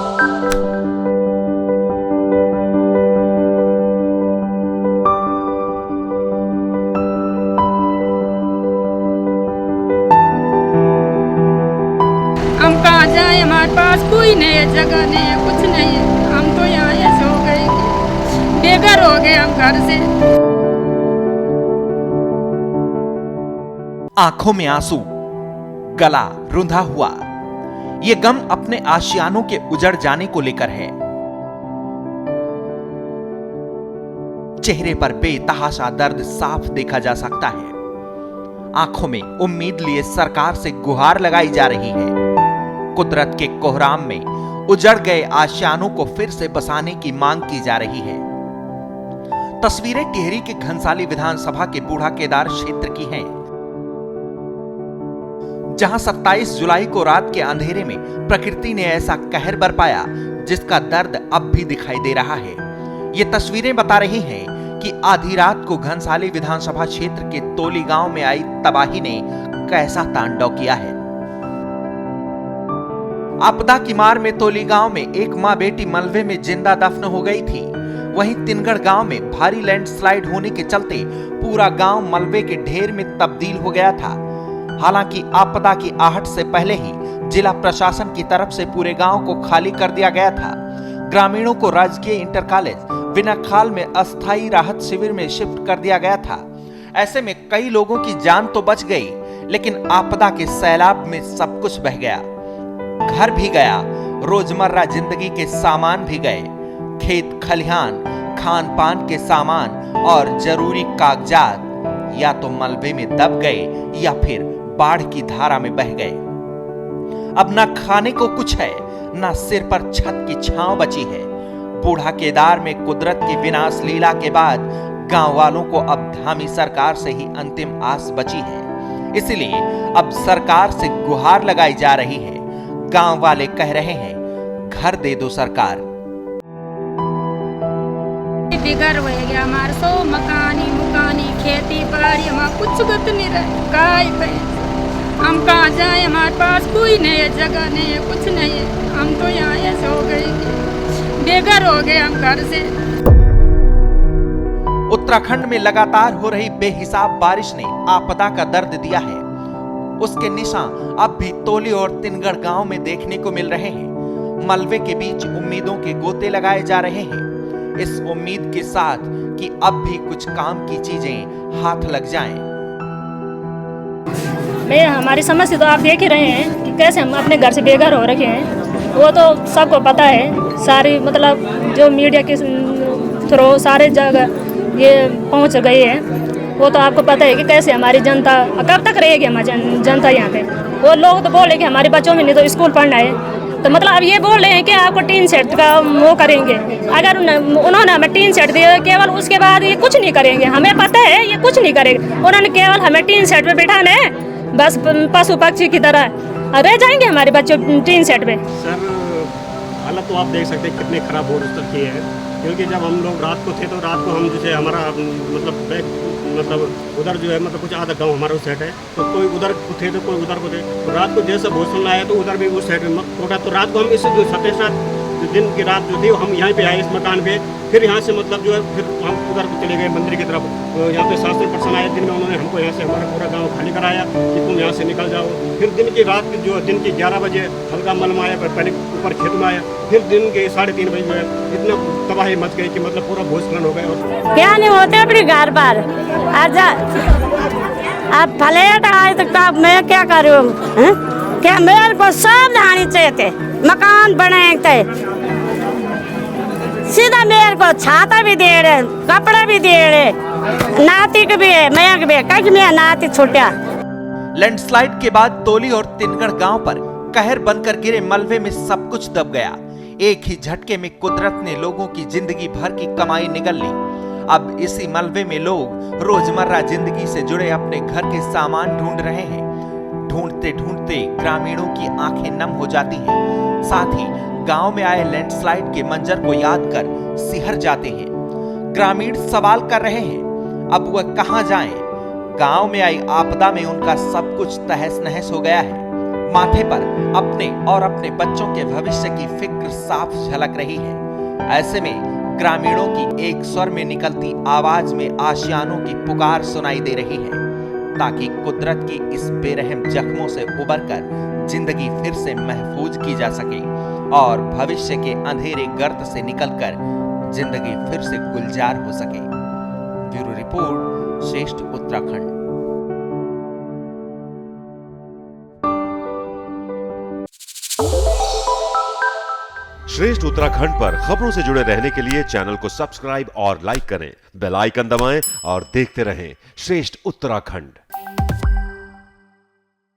हम कहाँ जाए, हमारे पास कोई नहीं है, जगह नहीं है, कुछ नहीं है। हम तो यहाँ ऐसे हो गए कि बेघर हो गए हम घर से। आंखों में आंसू, गला रुंधा हुआ, ये गम अपने आशियानों के उजड़ जाने को लेकर है। चेहरे पर बेतहाशा दर्द साफ देखा जा सकता है। आंखों में उम्मीद लिए सरकार से गुहार लगाई जा रही है। कुदरत के कोहराम में उजड़ गए आशियानों को फिर से बसाने की मांग की जा रही है। तस्वीरें टिहरी के घनसाली विधानसभा के बूढ़ा केदार क्षेत्र की हैं, जहां 27 जुलाई को रात के अंधेरे में प्रकृति ने ऐसा कहर बरपाया जिसका दर्द अब भी दिखाई दे रहा है। ये तस्वीरें बता रही हैं कि आधी रात को घनसाली विधानसभा क्षेत्र के तोली गांव में आई तबाही ने कैसा तांडव किया है। आपदा की मार में तोली गांव में एक मां बेटी मलबे में जिंदा दफन हो गई थी। वहीं तिनगढ़ गांव में भारी लैंडस्लाइड होने के चलते पूरा गांव मलबे के ढेर में तब्दील हो गया था। हालांकि आपदा की आहट से पहले ही जिला प्रशासन की तरफ से पूरे गांव को खाली कर दिया गया था। ग्रामीणों को राजकीय इंटर कॉलेज विनाखाल में अस्थायी राहत शिविर में शिफ्ट कर दिया गया था। ऐसे में कई लोगों की जान तो बच गई, लेकिन आपदा के सैलाब में सब कुछ बह गया। घर भी गया, रोजमर्रा जिंदगी के सामान भी गए। खेत खलिहान, खान पान के सामान और जरूरी कागजात या तो मलबे में दब गए या फिर बाढ़ की धारा में बह गए। अब ना खाने को कुछ है, ना सिर पर छत की छांव बची है। बूढ़ा केदार में कुदरत की विनाश लीला के बाद गांव वालों को अब धामी सरकार से ही अंतिम आस बची है। इसलिए अब सरकार से गुहार लगाई जा रही है। गांव वाले कह रहे हैं, घर दे दो सरकार। बेघर हो गया हमारे, सो मकानी खेती बाड़ी, हमारा कुछ गत नहीं रहे। गाय भैंस, हम कहाँ जाए, हमारे पास कोई नहीं है, जगह नहीं है, कुछ नहीं है। हम तो यहाँ ऐसे हो गए कि बेघर हो गए हम घर से। उत्तराखंड में लगातार हो रही बेहिसाब बारिश ने आपदा का दर्द दिया है। उसके निशान अब भी तोली और तिनगढ़ गांव में देखने को मिल रहे हैं। मलबे के बीच उम्मीदों के गोते लगाए जा रहे हैं, इस उम्मीद के साथ कि अब भी कुछ काम की चीजें हाथ लग जाएं। हमारी समस्या तो आप देख ही रहे हैं कि कैसे हम अपने घर से बेघर हो रखे हैं। वो तो सबको पता है, सारी मतलब जो मीडिया के थ्रू सारे जगह ये पहुंच गए हैं। वो तो आपको पता है कि कैसे हमारी जनता कब तक रहेगी। हमारी जनता यहाँ पे वो लोग तो बोले कि हमारे बच्चों में नहीं तो स्कूल पढ़ना है, तो मतलब अब ये बोल रहे हैं कि आपको टीन सेट का वो करेंगे। अगर उन्होंने हमें टीन सेट दिया केवल, उसके बाद ये कुछ नहीं करेंगे। हमें पता है ये कुछ नहीं करेंगे। उन्होंने केवल हमें टीन सेट पे बिठाना है, बस पशु पक्षी की तरह रह जाएंगे हमारे बच्चे टीन सेट पे। सर हालत तो आप देख सकते हैं कितने खराब हो रही है, क्योंकि जब हम लोग रात को थे तो रात को हम जैसे हमारा मतलब उधर जो है मतलब कुछ आधा गांव हमारा उस साइड है, तो कोई उधर को थे तो कोई उधर को थे। तो रात को जैसे भोजन आया तो उधर भी उस साइड में टूटा। तो रात को हम इस दिन की रात जो थी हम यहाँ पे आए इस मकान पे। फिर यहाँ से मतलब जो है फिर हम उधर को चले गए मंदिर की तरफ। तो यहाँ पे शासन पर्सन आए, दिन में उन्होंने हमको यहाँ से हमारा पूरा गाँव खाली कराया कि तुम यहाँ से निकल जाओ। फिर दिन की रात जो दिन की 11 बजे हल्का मलम आया, पहले ऊपर खेत में आया। फिर दिन के 3:30 बजे जो है इतना तबाही मच गई कि मतलब पूरा भूस्खलन हो गया। क्या नहीं होते अपने घर पर अब फ्लैट आए तो मैं क्या करूँ? क्या मेरे को सब नहानी चाहिए थे, मकान बने थे, सीधा मेरे को छाता भी दे रहे, कपड़ा भी दे रहे, नाती के भी है, मैं भी है, कहीं मेरा नाती छूटा। लैंडस्लाइड के बाद तोली और तिनगढ़ गांव पर कहर बनकर गिरे मलबे में सब कुछ दब गया। एक ही झटके में कुदरत ने लोगों की जिंदगी भर की कमाई निगल ली। अब इसी मलबे में लोग रोजमर्रा जिंदगी से जुड़े अपने घर के सामान ढूंढ रहे हैं। ढूंढते ढूंढते ग्रामीणों की आंखें नम हो जाती हैं। साथ ही गांव में आए लैंडस्लाइड के मंजर को याद कर सिहर जाते हैं। ग्रामीण सवाल कर रहे हैं, अब वह कहां जाएं? गांव में आई आपदा में उनका सब कुछ तहस नहस हो गया है। माथे पर अपने और अपने बच्चों के भविष्य की फिक्र साफ झलक रही है। ऐसे में ग्रामीणों की एक स्वर में निकलती आवाज में आशियानों की पुकार सुनाई दे रही है, ताकि कुदरत की इस बेरहम जख्मों से उबरकर जिंदगी फिर से महफूज की जा सके और भविष्य के अंधेरे गर्त से निकलकर जिंदगी फिर से गुलजार हो सके। ब्यूरो रिपोर्ट, श्रेष्ठ उत्तराखंड। श्रेष्ठ उत्तराखंड पर खबरों से जुड़े रहने के लिए चैनल को सब्सक्राइब और लाइक करें, बेल आइकन दबाएं और देखते रहें श्रेष्ठ उत्तराखंड।